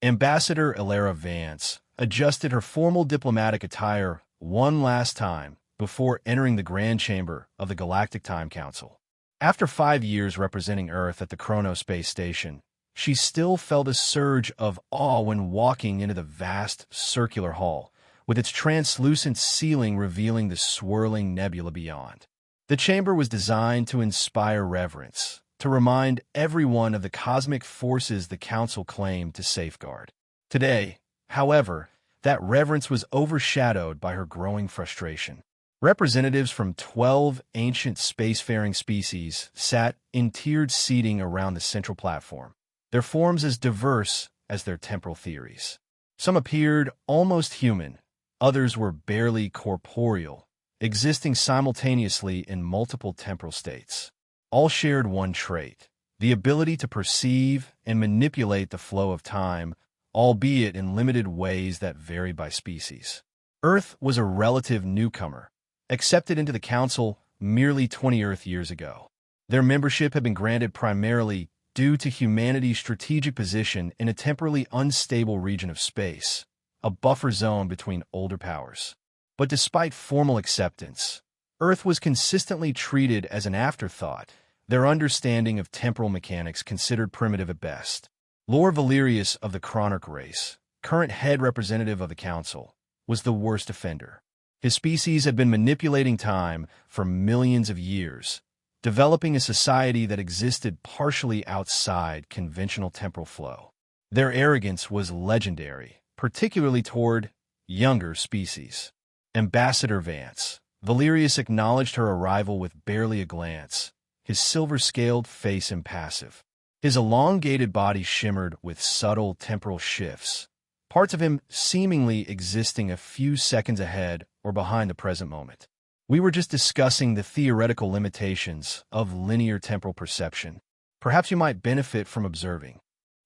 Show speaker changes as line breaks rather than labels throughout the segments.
Ambassador Ilara Vance adjusted her formal diplomatic attire one last time before entering the Grand Chamber of the Galactic Time Council. After 5 years representing Earth at the Chronos Space Station, she still felt a surge of awe when walking into the vast circular hall, with its translucent ceiling revealing the swirling nebula beyond. The chamber was designed to inspire reverence, to remind everyone of the cosmic forces the Council claimed to safeguard. Today, however, that reverence was overshadowed by her growing frustration. Representatives from 12 ancient spacefaring species sat in tiered seating around the central platform, their forms as diverse as their temporal theories. Some appeared almost human, others were barely corporeal, existing simultaneously in multiple temporal states. All shared one trait: the ability to perceive and manipulate the flow of time, albeit in limited ways that vary by species. Earth was a relative newcomer, accepted into the Council merely 20 Earth years ago. Their membership had been granted primarily due to humanity's strategic position in a temporally unstable region of space, a buffer zone between older powers. But despite formal acceptance, Earth was consistently treated as an afterthought, their understanding of temporal mechanics considered primitive at best. Lord Valerius of the Cronarch race, current head representative of the Council, was the worst offender. His species had been manipulating time for millions of years, developing a society that existed partially outside conventional temporal flow. Their arrogance was legendary, particularly toward younger species. Ambassador Vance. Valerius acknowledged her arrival with barely a glance, his silver-scaled face impassive. His elongated body shimmered with subtle temporal shifts, parts of him seemingly existing a few seconds ahead or behind the present moment. We were just discussing the theoretical limitations of linear temporal perception. Perhaps you might benefit from observing.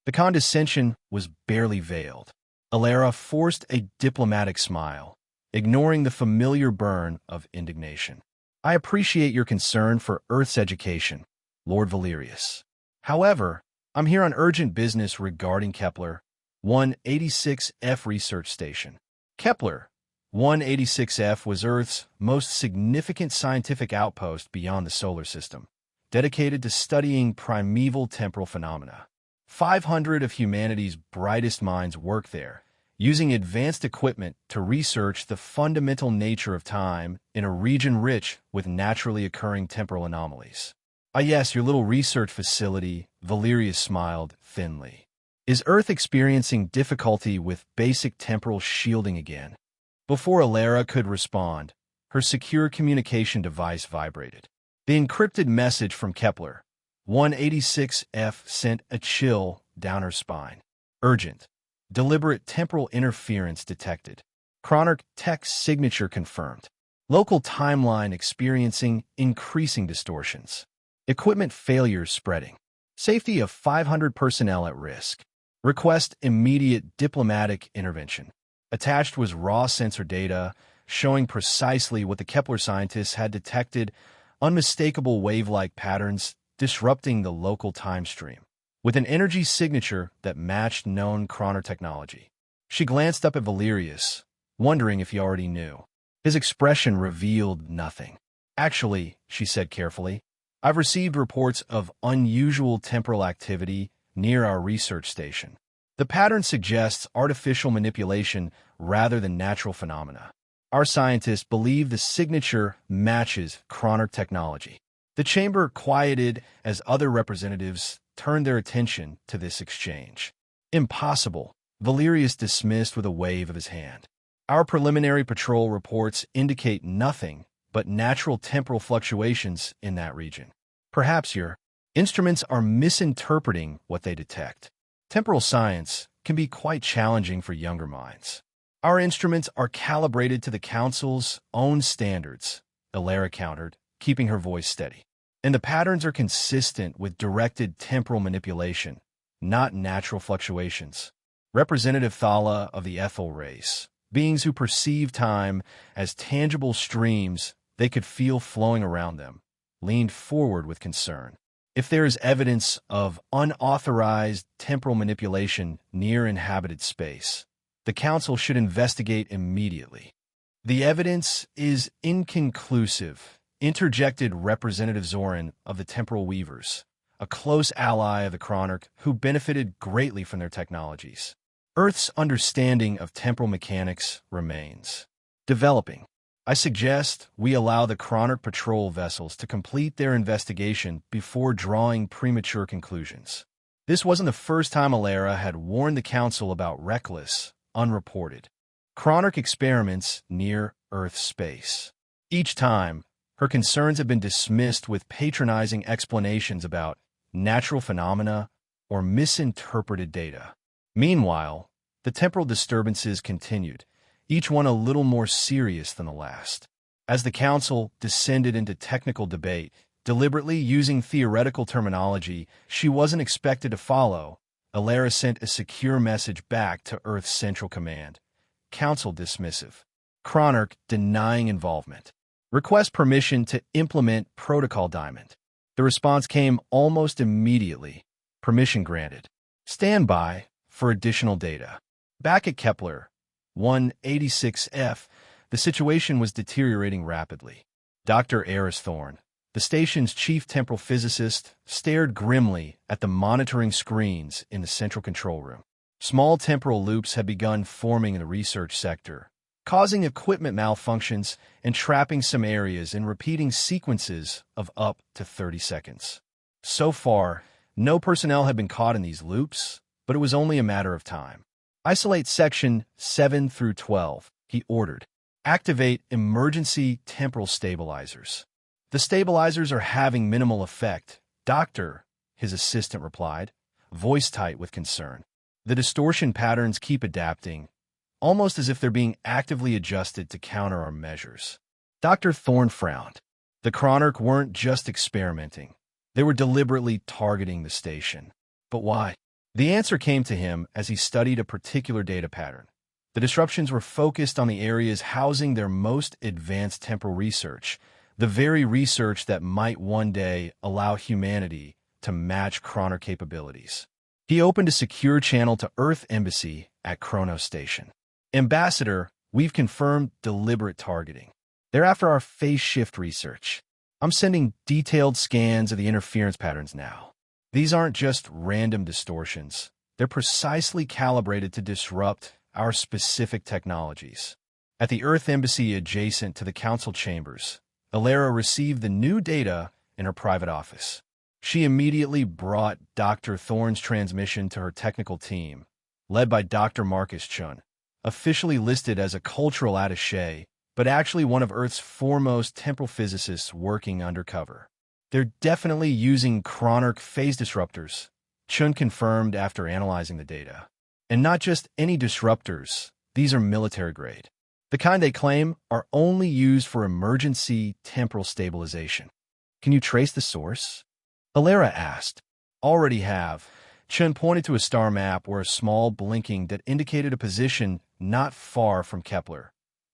The condescension was barely veiled. Ilara forced a diplomatic smile, ignoring the familiar burn of indignation. I appreciate your concern for Earth's education, Lord Valerius. However, I'm here on urgent business regarding Kepler 186F research station. Kepler 186F was Earth's most significant scientific outpost beyond the solar system, dedicated to studying primeval temporal phenomena. 500 of humanity's brightest minds work there, using advanced equipment to research the fundamental nature of time in a region rich with naturally occurring temporal anomalies. Ah yes, your little research facility, Valerius smiled thinly. Is Earth experiencing difficulty with basic temporal shielding again? Before Ilara could respond, her secure communication device vibrated. The encrypted message from Kepler 186F sent a chill down her spine. Urgent. Deliberate temporal interference detected. Cronarch text signature confirmed. Local timeline experiencing increasing distortions. Equipment failures spreading. Safety of 500 personnel at risk. Request immediate diplomatic intervention. Attached was raw sensor data showing precisely what the Kepler scientists had detected: unmistakable wave-like patterns disrupting the local time stream, with an energy signature that matched known chrono technology. She glanced up at Valerius, wondering if he already knew. His expression revealed nothing. Actually, she said carefully, I've received reports of unusual temporal activity near our research station. The pattern suggests artificial manipulation rather than natural phenomena. Our scientists believe the signature matches chrono technology. The chamber quieted as other representatives turned their attention to this exchange. Impossible, Valerius dismissed with a wave of his hand. Our preliminary patrol reports indicate nothing but natural temporal fluctuations in that region. Perhaps your instruments are misinterpreting what they detect. Temporal science can be quite challenging for younger minds. Our instruments are calibrated to the Council's own standards, Ilara countered, keeping her voice steady. And the patterns are consistent with directed temporal manipulation, not natural fluctuations. Representative Thala of the Ethel race, beings who perceive time as tangible streams they could feel flowing around them, leaned forward with concern. If there is evidence of unauthorized temporal manipulation near inhabited space, the Council should investigate immediately. The evidence is inconclusive, interjected Representative Zorin of the Temporal Weavers, a close ally of the Chronarch who benefited greatly from their technologies. Earth's understanding of temporal mechanics remains developing. I suggest we allow the Chronarch patrol vessels to complete their investigation before drawing premature conclusions. This wasn't the first time Alara had warned the Council about reckless, unreported Chronarch experiments near Earth space. Each time, her concerns have been dismissed with patronizing explanations about natural phenomena or misinterpreted data. Meanwhile, the temporal disturbances continued, each one a little more serious than the last. As the Council descended into technical debate, deliberately using theoretical terminology she wasn't expected to follow, Alara sent a secure message back to Earth's Central Command. Council dismissive. Chronarch denying involvement. Request permission to implement Protocol Diamond. The response came almost immediately. Permission granted. Stand by for additional data. Back at Kepler 186F, the situation was deteriorating rapidly. Dr. Eris Thorne, the station's chief temporal physicist, stared grimly at the monitoring screens in the central control room. Small temporal loops had begun forming in the research sector, causing equipment malfunctions and trapping some areas in repeating sequences of up to 30 seconds. So far, no personnel had been caught in these loops, but it was only a matter of time. Isolate Section 7 through 12, he ordered. Activate emergency temporal stabilizers. The stabilizers are having minimal effect, Doctor, his assistant replied, voice tight with concern. The distortion patterns keep adapting, almost as if they're being actively adjusted to counter our measures. Dr. Thorne frowned. The Chronarch weren't just experimenting. They were deliberately targeting the station. But why? The answer came to him as he studied a particular data pattern. The disruptions were focused on the areas housing their most advanced temporal research, the very research that might one day allow humanity to match Chronarch capabilities. He opened a secure channel to Earth Embassy at Kronos Station. Ambassador, we've confirmed deliberate targeting. They're after our phase shift research. I'm sending detailed scans of the interference patterns now. These aren't just random distortions. They're precisely calibrated to disrupt our specific technologies. At the Earth Embassy adjacent to the Council chambers, Alara received the new data in her private office. She immediately brought Dr. Thorne's transmission to her technical team, led by Dr. Marcus Chun, officially listed as a cultural attaché, but actually one of Earth's foremost temporal physicists working undercover. They're definitely using Chronarch phase disruptors, Chun confirmed after analyzing the data. And not just any disruptors, these are military grade. The kind they claim are only used for emergency temporal stabilization. Can you trace the source? Alara asked. Already have. Chun pointed to a star map where a small blinking that indicated a position not far from Kepler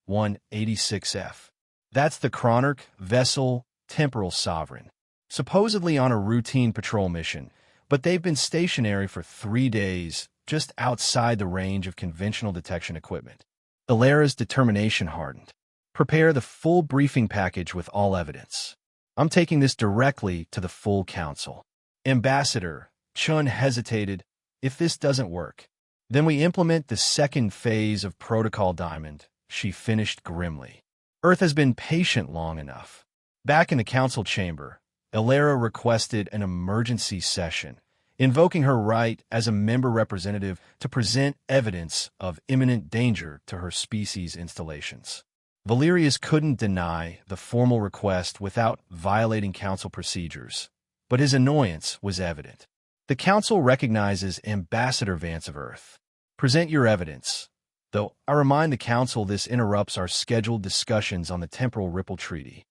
186F. That's the Chronarch vessel Temporal Sovereign, supposedly on a routine patrol mission, but they've been stationary for 3 days just outside the range of conventional detection equipment. Alara's determination hardened. Prepare the full briefing package with all evidence. I'm taking this directly to the full council. Ambassador, Chun hesitated. If this doesn't work, then we implement the second phase of Protocol Diamond, she finished grimly. Earth has been patient long enough. Back in the council chamber, Alara requested an emergency session, invoking her right as a member representative to present evidence of imminent danger to her species' installations. Valerius couldn't deny the formal request without violating council procedures, but his annoyance was evident. The council recognizes Ambassador Vance of Earth. Present your evidence, though I remind the council this interrupts our scheduled discussions on the Temporal Ripple Treaty.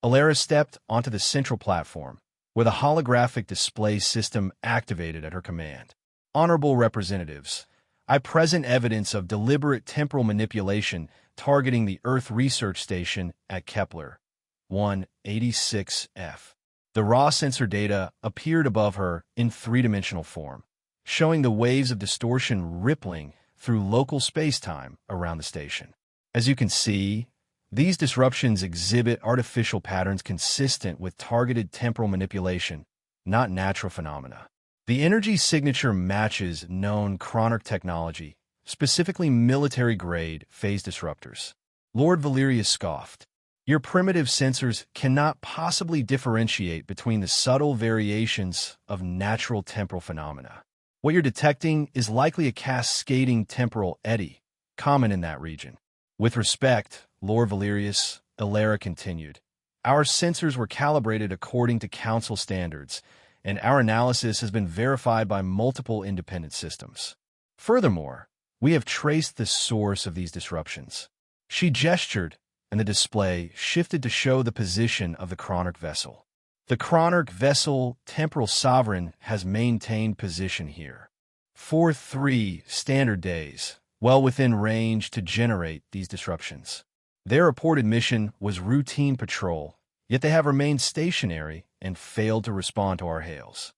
Alara stepped onto the central platform, with a holographic display system activated at her command. Honorable representatives, I present evidence of deliberate temporal manipulation targeting the Earth Research Station at Kepler 186F. The raw sensor data appeared above her in three-dimensional form, showing the waves of distortion rippling through local space-time around the station. As you can see, these disruptions exhibit artificial patterns consistent with targeted temporal manipulation, not natural phenomena. The energy signature matches known chronic technology, specifically military-grade phase disruptors. Lord Valerius scoffed. Your primitive sensors cannot possibly differentiate between the subtle variations of natural temporal phenomena. What you're detecting is likely a cascading temporal eddy, common in that region. With respect, Lord Valerius, Elara continued, our sensors were calibrated according to Council standards, and our analysis has been verified by multiple independent systems. Furthermore, we have traced the source of these disruptions. She gestured, and the display shifted to show the position of the Cronarch vessel. The Cronarch vessel temporal sovereign has maintained position here for 3 standard days, well within range to generate these disruptions. Their reported mission was routine patrol, yet they have remained stationary and failed to respond to our hails.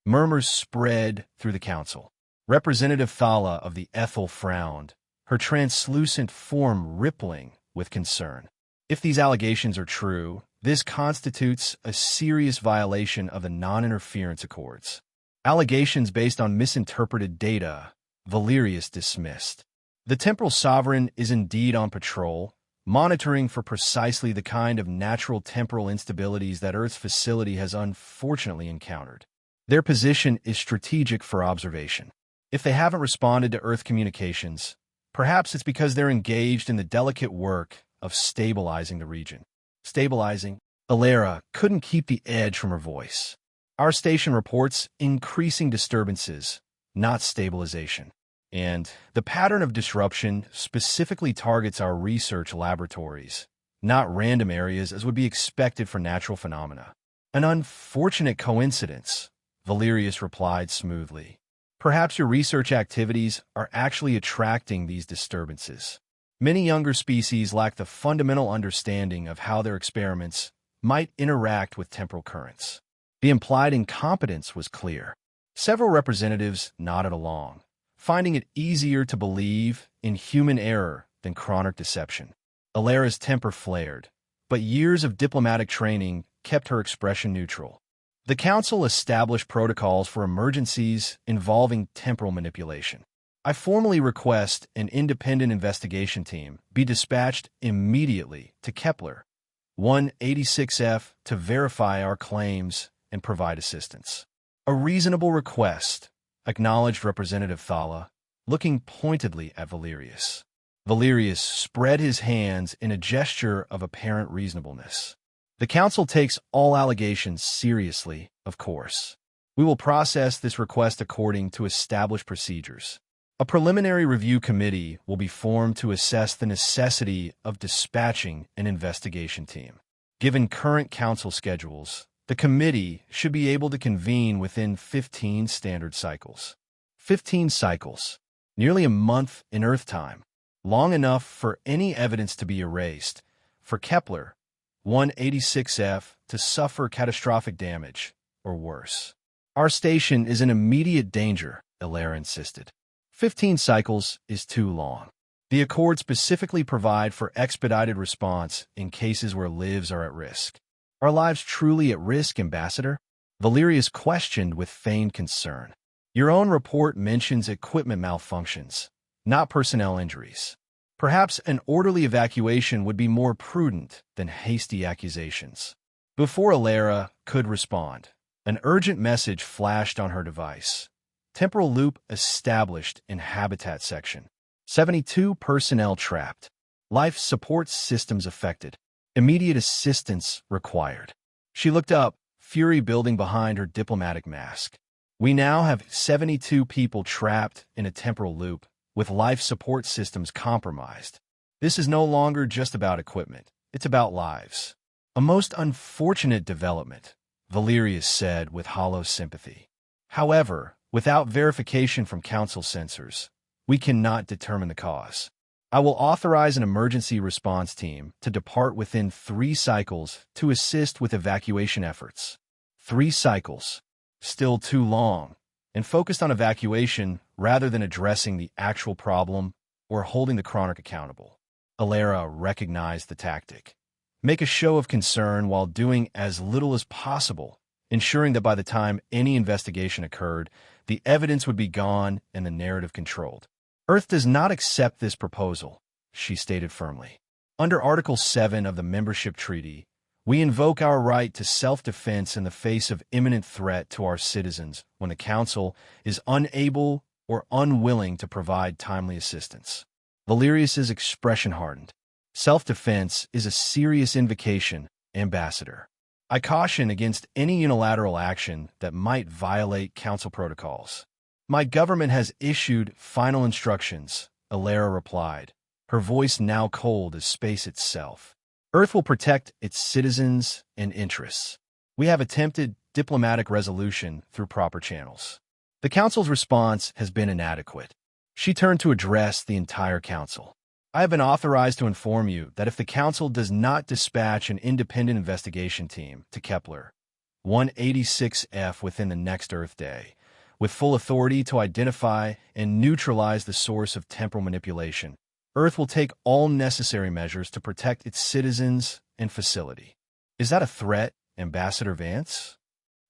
Murmurs spread through the council. Representative Thala of the Ethel frowned, her translucent form rippling with concern. If these allegations are true, this constitutes a serious violation of the non-interference accords. Allegations based on misinterpreted data, Valerius dismissed. The temporal sovereign is indeed on patrol, monitoring for precisely the kind of natural temporal instabilities that Earth's facility has unfortunately encountered. Their position is strategic for observation. If they haven't responded to Earth communications, perhaps it's because they're engaged in the delicate work of stabilizing the region. Stabilizing? Elara couldn't keep the edge from her voice. Our station reports increasing disturbances, not stabilization. And the pattern of disruption specifically targets our research laboratories, not random areas as would be expected for natural phenomena. An unfortunate coincidence, Valerius replied smoothly. Perhaps your research activities are actually attracting these disturbances. Many younger species lack the fundamental understanding of how their experiments might interact with temporal currents. The implied incompetence was clear. Several representatives nodded along, finding it easier to believe in human error than chronic deception. Elara's temper flared, but years of diplomatic training kept her expression neutral. The Council established protocols for emergencies involving temporal manipulation. I formally request an independent investigation team be dispatched immediately to Kepler 186F to verify our claims and provide assistance. A reasonable request, acknowledged Representative Thala, looking pointedly at Valerius. Valerius spread his hands in a gesture of apparent reasonableness. The Council takes all allegations seriously, of course. We will process this request according to established procedures. A preliminary review committee will be formed to assess the necessity of dispatching an investigation team. Given current Council schedules, the committee should be able to convene within 15 standard cycles. 15 cycles, nearly a month in Earth time, long enough for any evidence to be erased, for Kepler 186F to suffer catastrophic damage, or worse. Our station is in immediate danger, Elara insisted. 15 cycles is too long. The Accords specifically provide for expedited response in cases where lives are at risk. Are lives truly at risk, Ambassador? Valerius questioned with feigned concern. Your own report mentions equipment malfunctions, not personnel injuries. Perhaps an orderly evacuation would be more prudent than hasty accusations. Before Elara could respond, an urgent message flashed on her device. Temporal loop established in habitat section. 72 personnel trapped. Life support systems affected. Immediate assistance required. She looked up, fury building behind her diplomatic mask. We now have 72 people trapped in a temporal loop, with life support systems compromised. This is no longer just about equipment. It's about lives. A most unfortunate development, Valerius said with hollow sympathy. However, without verification from Council sensors, we cannot determine the cause. I will authorize an emergency response team to depart within 3 cycles to assist with evacuation efforts. 3 cycles. Still too long, and focused on evacuation rather than addressing the actual problem or holding the chronic accountable. Alara recognized the tactic. Make a show of concern while doing as little as possible, ensuring that by the time any investigation occurred, the evidence would be gone and the narrative controlled. Earth does not accept this proposal, she stated firmly. Under Article 7 of the Membership Treaty, we invoke our right to self-defense in the face of imminent threat to our citizens when the Council is unable or unwilling to provide timely assistance. Valerius's expression hardened. Self-defense is a serious invocation, Ambassador. I caution against any unilateral action that might violate Council protocols. My government has issued final instructions, Alara replied, her voice now cold as space itself. Earth will protect its citizens and interests. We have attempted diplomatic resolution through proper channels. The Council's response has been inadequate. She turned to address the entire Council. I have been authorized to inform you that if the Council does not dispatch an independent investigation team to Kepler 186F within the next Earth Day, with full authority to identify and neutralize the source of temporal manipulation, Earth will take all necessary measures to protect its citizens and facility. Is that a threat, Ambassador Vance?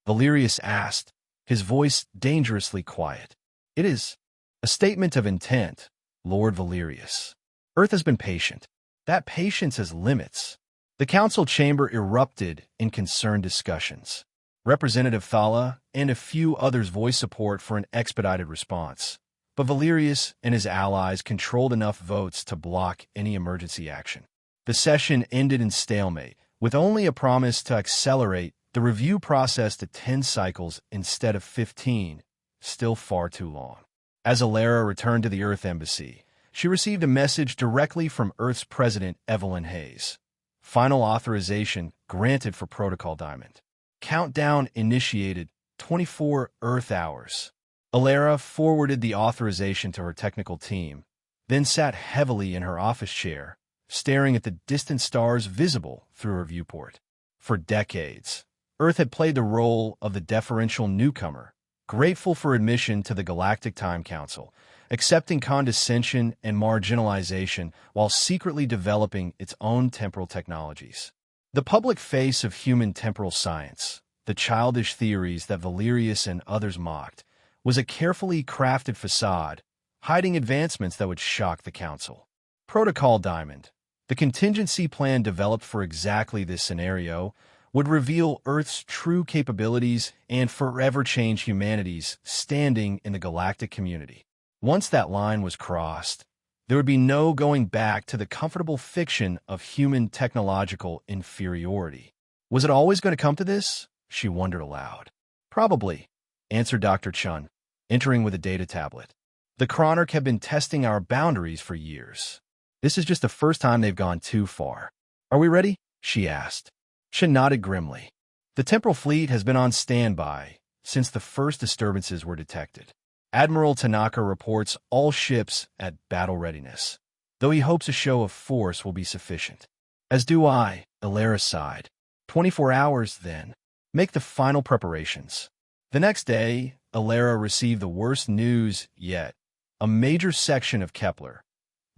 Valerius asked, his voice dangerously quiet. It is a statement of intent, Lord Valerius. Earth has been patient. That patience has limits. The Council chamber erupted in concerned discussions. Representative Thala and a few others voiced support for an expedited response, but Valerius and his allies controlled enough votes to block any emergency action. The session ended in stalemate, with only a promise to accelerate the review process to 10 cycles instead of 15, still far too long. As Alara returned to the Earth Embassy, she received a message directly from Earth's President Evelyn Hayes. Final authorization granted for Protocol Diamond. Countdown initiated 24 Earth hours. Alara forwarded the authorization to her technical team, then sat heavily in her office chair, staring at the distant stars visible through her viewport. For decades, Earth had played the role of the deferential newcomer, grateful for admission to the Galactic Time Council, accepting condescension and marginalization while secretly developing its own temporal technologies. The public face of human temporal science, the childish theories that Valerius and others mocked, was a carefully crafted facade, hiding advancements that would shock the Council. Protocol Diamond, the contingency plan developed for exactly this scenario, would reveal Earth's true capabilities and forever change humanity's standing in the galactic community. Once that line was crossed, there would be no going back to the comfortable fiction of human technological inferiority. Was it always going to come to this? She wondered aloud. Probably, answered Dr. Chun, entering with a data tablet. The Chronic have been testing our boundaries for years. This is just the first time they've gone too far. Are we ready? She asked. Chun nodded grimly. The temporal fleet has been on standby since the first disturbances were detected. Admiral Tanaka reports all ships at battle readiness, though he hopes a show of force will be sufficient. As do I, Alara sighed. 24 hours, then. Make the final preparations. The next day, Alara received the worst news yet. A major section of Kepler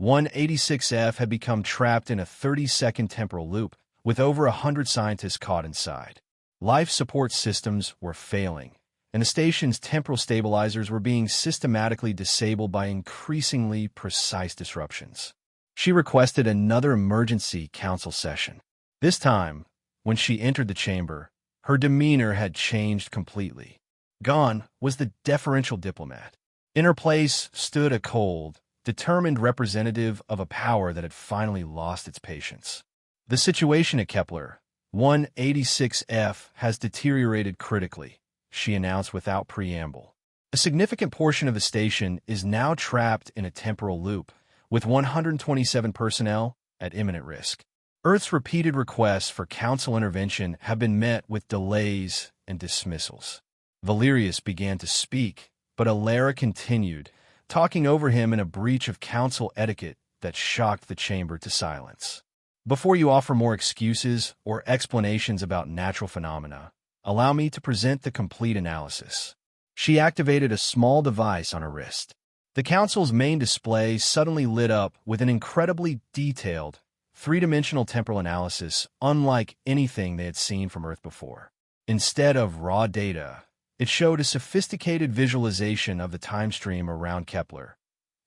186F had become trapped in a 30-second temporal loop, with over 100 scientists caught inside. Life support systems were failing, and the station's temporal stabilizers were being systematically disabled by increasingly precise disruptions. She requested another emergency council session. This time, when she entered the chamber, her demeanor had changed completely. Gone was the deferential diplomat. In her place stood a cold, determined representative of a power that had finally lost its patience. The situation at Kepler 186F has deteriorated critically, she announced without preamble. A significant portion of the station is now trapped in a temporal loop, with 127 personnel at imminent risk. Earth's repeated requests for council intervention have been met with delays and dismissals. Valerius began to speak, but Alara continued, talking over him in a breach of council etiquette that shocked the chamber to silence. Before you offer more excuses or explanations about natural phenomena, allow me to present the complete analysis. She activated a small device on her wrist. The Council's main display suddenly lit up with an incredibly detailed, three-dimensional temporal analysis unlike anything they had seen from Earth before. Instead of raw data, it showed a sophisticated visualization of the time stream around Kepler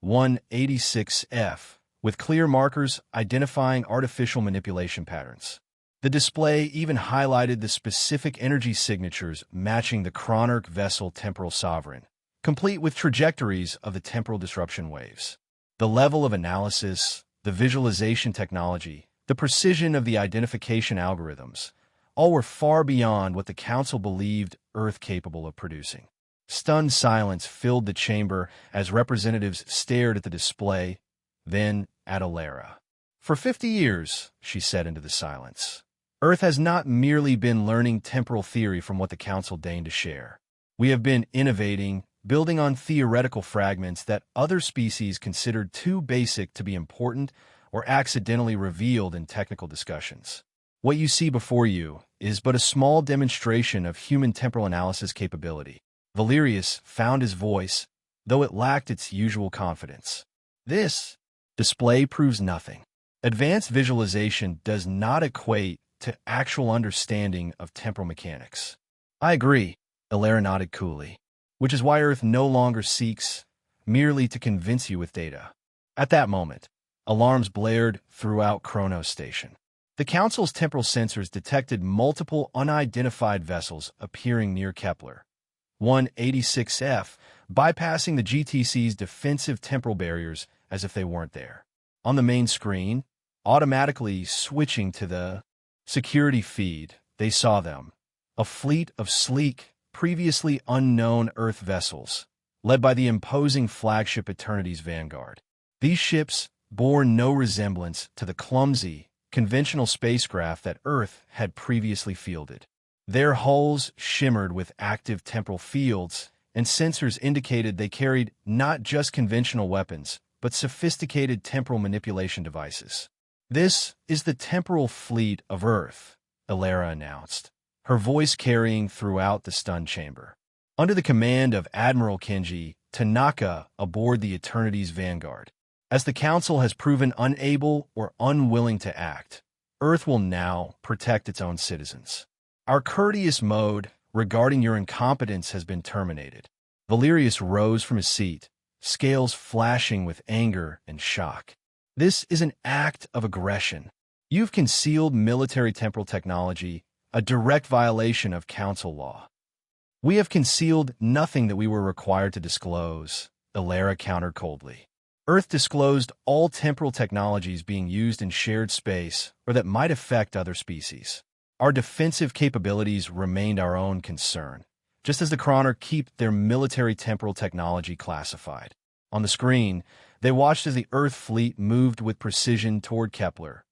186f, with clear markers identifying artificial manipulation patterns. The display even highlighted the specific energy signatures matching the Cronarch vessel temporal sovereign, complete with trajectories of the temporal disruption waves. The level of analysis, the visualization technology, the precision of the identification algorithms, all were far beyond what the Council believed Earth capable of producing. Stunned silence filled the chamber as representatives stared at the display, then at Alara. "For 50 years," she said into the silence, "Earth has not merely been learning temporal theory from what the Council deigned to share. We have been innovating, building on theoretical fragments that other species considered too basic to be important or accidentally revealed in technical discussions. What you see before you is but a small demonstration of human temporal analysis capability." Valerius found his voice, though it lacked its usual confidence. "This display proves nothing. Advanced visualization does not equate to actual understanding of temporal mechanics." "I agree," Alara nodded coolly, "which is why Earth no longer seeks merely to convince you with data." At that moment, alarms blared throughout Kronos Station. The Council's temporal sensors detected multiple unidentified vessels appearing near Kepler 186f, bypassing the GTC's defensive temporal barriers as if they weren't there. On the main screen, automatically switching to the security feed, they saw them. A fleet of sleek, previously unknown Earth vessels, led by the imposing flagship Eternity's Vanguard. These ships bore no resemblance to the clumsy, conventional spacecraft that Earth had previously fielded. Their hulls shimmered with active temporal fields, and sensors indicated they carried not just conventional weapons, but sophisticated temporal manipulation devices. "This is the temporal fleet of Earth," Alara announced, her voice carrying throughout the stunned chamber. "Under the command of Admiral Kenji Tanaka aboard the Eternity's Vanguard. As the Council has proven unable or unwilling to act, Earth will now protect its own citizens. Our courteous mode regarding your incompetence has been terminated." Valerius rose from his seat, scales flashing with anger and shock. "This is an act of aggression. You've concealed military temporal technology, a direct violation of Council law." "We have concealed nothing that we were required to disclose," Alara countered coldly. "Earth disclosed all temporal technologies being used in shared space or that might affect other species. Our defensive capabilities remained our own concern, just as the Cronarch keep their military temporal technology classified." On the screen, they watched as the Earth fleet moved with precision toward Kepler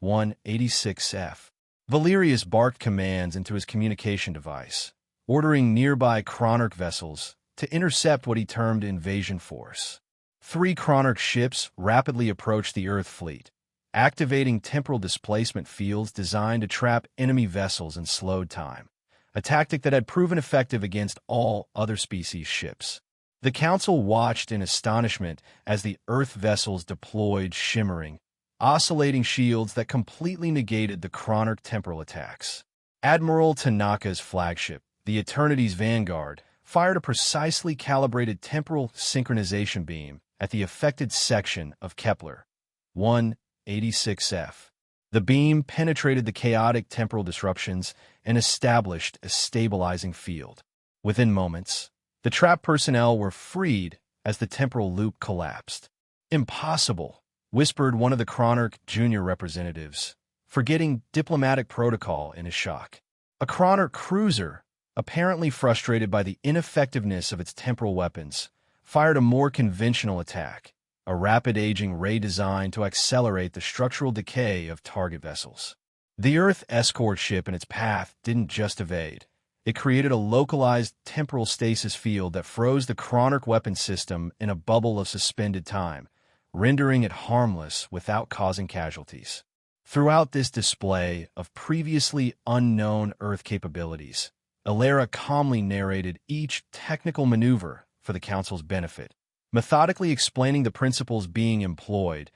186f. Valerius barked commands into his communication device, ordering nearby Cronarch vessels to intercept what he termed invasion force. 3 Cronarch ships rapidly approached the Earth fleet, activating temporal displacement fields designed to trap enemy vessels in slowed time, a tactic that had proven effective against all other species' ships. The Council watched in astonishment as the Earth vessels deployed shimmering, oscillating shields that completely negated the Cronarch temporal attacks. Admiral Tanaka's flagship, the Eternity's Vanguard, fired a precisely calibrated temporal synchronization beam at the affected section of Kepler 186f. The beam penetrated the chaotic temporal disruptions and established a stabilizing field. Within moments, the trapped personnel were freed as the temporal loop collapsed. "Impossible," whispered one of the Cronarch junior representatives, forgetting diplomatic protocol in his shock. A Cronarch cruiser, apparently frustrated by the ineffectiveness of its temporal weapons, fired a more conventional attack, a rapid-aging ray designed to accelerate the structural decay of target vessels. The Earth escort ship in its path didn't just evade. It created a localized temporal stasis field that froze the Cronarch weapon system in a bubble of suspended time, rendering it harmless without causing casualties. Throughout this display of previously unknown Earth capabilities, Alara calmly narrated each technical maneuver for the Council's benefit, methodically explaining the principles being employed,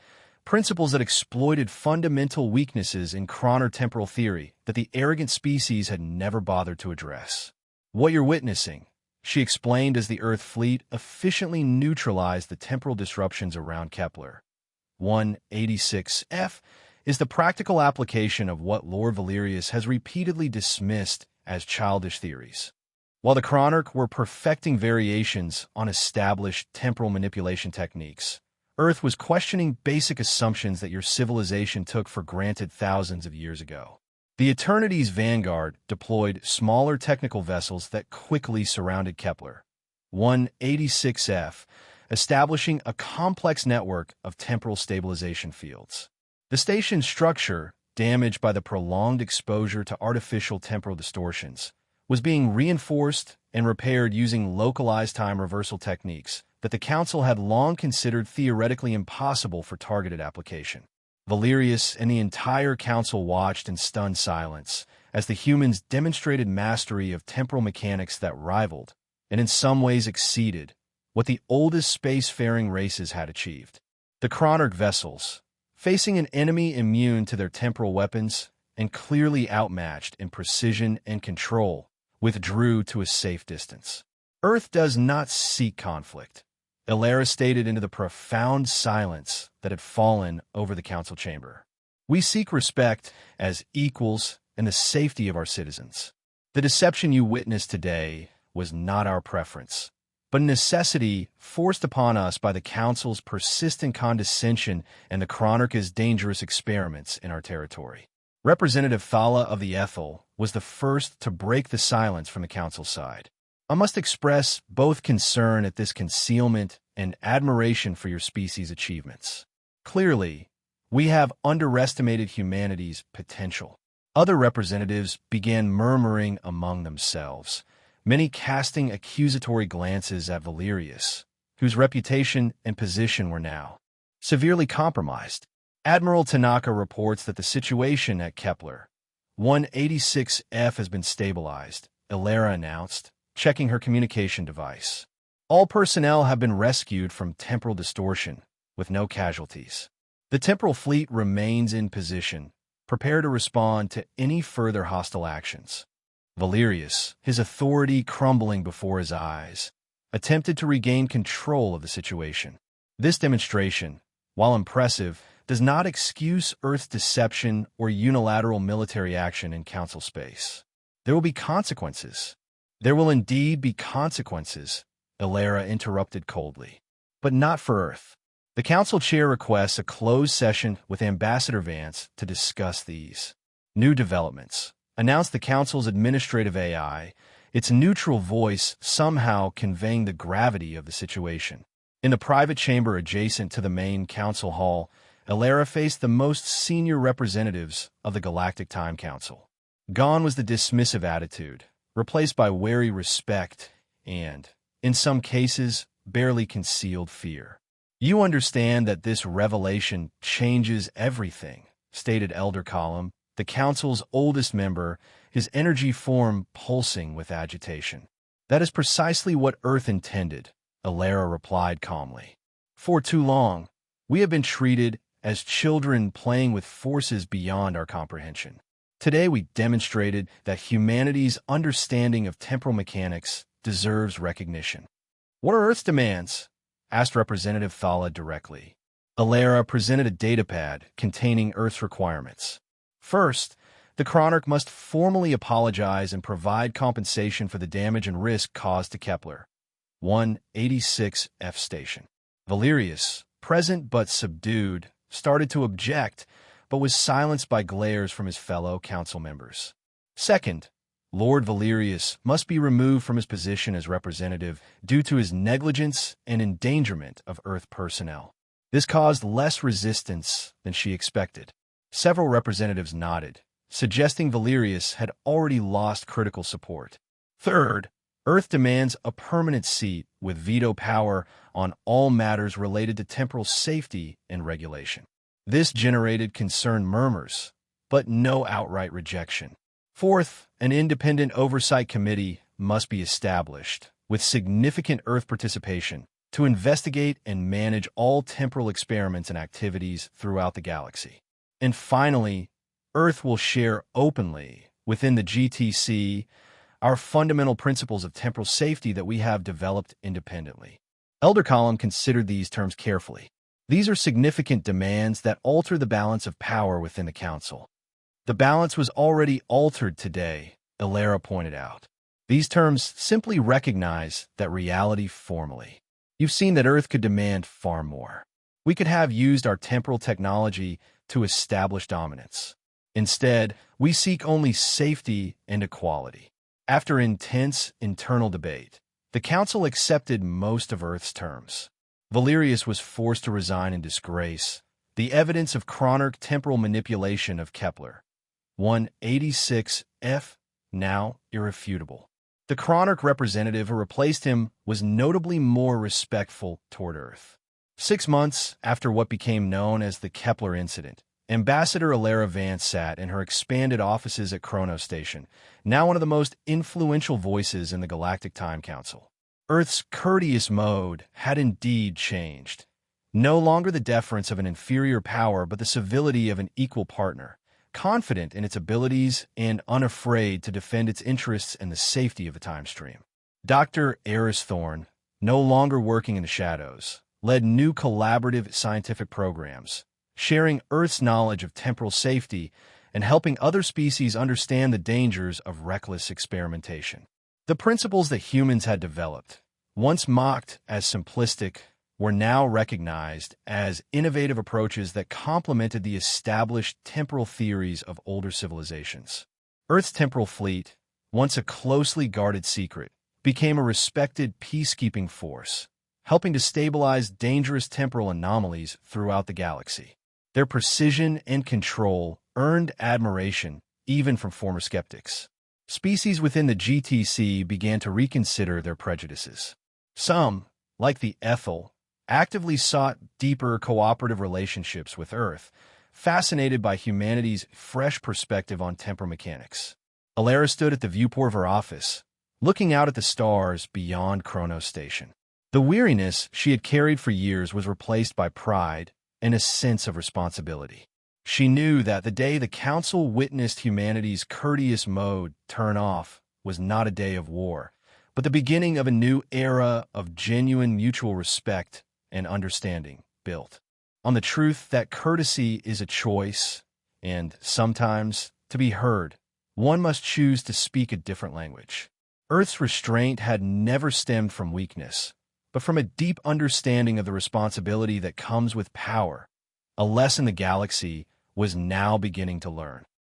principles that exploited fundamental weaknesses in chronotemporal theory that the arrogant species had never bothered to address. What you're witnessing, she explained as the Earth fleet efficiently neutralized the temporal disruptions around Kepler. 186F is the practical application of what Lord Valerius has repeatedly dismissed as childish theories. While the Chronarch were perfecting variations on established temporal manipulation techniques, Earth was questioning basic assumptions that your civilization took for granted thousands of years ago. The Eternity's vanguard deployed smaller technical vessels that quickly surrounded Kepler. 186F, establishing a complex network of temporal stabilization fields. The station's structure, damaged by the prolonged exposure to artificial temporal distortions, was being reinforced and repaired using localized time reversal techniques that the Council had long considered theoretically impossible for targeted application. Valerius and the entire Council watched in stunned silence as the humans demonstrated mastery of temporal mechanics that rivaled, and in some ways exceeded, what the oldest spacefaring races had achieved. The Chronarch vessels, facing an enemy immune to their temporal weapons and clearly outmatched in precision and control, withdrew to a safe distance. Earth does not seek conflict, Alara stated into the profound silence that had fallen over the council chamber. We seek respect as equals and the safety of our citizens. The deception you witnessed today was not our preference, but a necessity forced upon us by the Council's persistent condescension and the Chronarch's dangerous experiments in our territory. Representative Thala of the Ethel was the first to break the silence from the Council's side. I must express both concern at this concealment and admiration for your species' achievements. Clearly, we have underestimated humanity's potential. Other representatives began murmuring among themselves, many casting accusatory glances at Valerius, whose reputation and position were now severely compromised. Admiral Tanaka reports that the situation at Kepler 186F has been stabilized, Alara announced, checking her communication device. All personnel have been rescued from temporal distortion, with no casualties. The temporal fleet remains in position, prepared to respond to any further hostile actions. Valerius, his authority crumbling before his eyes, attempted to regain control of the situation. This demonstration, while impressive, does not excuse Earth's deception or unilateral military action in Council space. There will be consequences. There will indeed be consequences, Alara interrupted coldly. But not for Earth. The Council Chair requests a closed session with Ambassador Vance to discuss these new developments, announced the Council's administrative AI, its neutral voice somehow conveying the gravity of the situation. In the private chamber adjacent to the main Council Hall, Alara faced the most senior representatives of the Galactic Time Council. Gone was the dismissive attitude, replaced by wary respect and, in some cases, barely concealed fear. You understand that this revelation changes everything, stated Elder Column, the Council's oldest member, his energy form pulsing with agitation. That is precisely what Earth intended, Alara replied calmly. For too long, we have been treated as children playing with forces beyond our comprehension. Today we demonstrated that humanity's understanding of temporal mechanics deserves recognition. What are Earth's demands? Asked Representative Thala directly. Alara presented a datapad containing Earth's requirements. First, the Chronarch must formally apologize and provide compensation for the damage and risk caused to Kepler 186F station. Valerius, present but subdued, started to object, but was silenced by glares from his fellow council members. Second, Lord Valerius must be removed from his position as representative due to his negligence and endangerment of Earth personnel. This caused less resistance than she expected. Several representatives nodded, suggesting Valerius had already lost critical support. Third, Earth demands a permanent seat with veto power on all matters related to temporal safety and regulation. This generated concerned murmurs, but no outright rejection. Fourth, an independent oversight committee must be established, with significant Earth participation, to investigate and manage all temporal experiments and activities throughout the galaxy. And finally, Earth will share openly within the GTC our fundamental principles of temporal safety that we have developed independently. Elder Column considered these terms carefully. These are significant demands that alter the balance of power within the Council. The balance was already altered today, Ilera pointed out. These terms simply recognize that reality formally. You've seen that Earth could demand far more. We could have used our temporal technology to establish dominance. Instead, we seek only safety and equality. After intense internal debate, the Council accepted most of Earth's terms. Valerius was forced to resign in disgrace, the evidence of chronic temporal manipulation of Kepler. 186F, now irrefutable. The chronic representative who replaced him was notably more respectful toward Earth. 6 months after what became known as the Kepler incident, Ambassador Ilera Vance sat in her expanded offices at Courteous Station, now one of the most influential voices in the Galactic Time Council. Earth's courteous mode had indeed changed. No longer the deference of an inferior power, but the civility of an equal partner, confident in its abilities and unafraid to defend its interests and the safety of the time stream. Dr. Eris Thorne, no longer working in the shadows, led new collaborative scientific programs, sharing Earth's knowledge of temporal safety and helping other species understand the dangers of reckless experimentation. The principles that humans had developed, once mocked as simplistic, were now recognized as innovative approaches that complemented the established temporal theories of older civilizations. Earth's temporal fleet, once a closely guarded secret, became a respected peacekeeping force, helping to stabilize dangerous temporal anomalies throughout the galaxy. Their precision and control earned admiration even from former skeptics. Species within the GTC began to reconsider their prejudices. Some, like the Ethel, actively sought deeper cooperative relationships with Earth, fascinated by humanity's fresh perspective on temporal mechanics. Ilera stood at the viewport of her office, looking out at the stars beyond Courteous Station. The weariness she had carried for years was replaced by pride and a sense of responsibility. She knew that the day the Council witnessed humanity's courteous mode turn off was not a day of war, but the beginning of a new era of genuine mutual respect and understanding built on the truth that courtesy is a choice, and sometimes, to be heard, one must choose to speak a different language. Earth's restraint had never stemmed from weakness, but from a deep understanding of the responsibility that comes with power, a lesson the galaxy was now beginning to learn.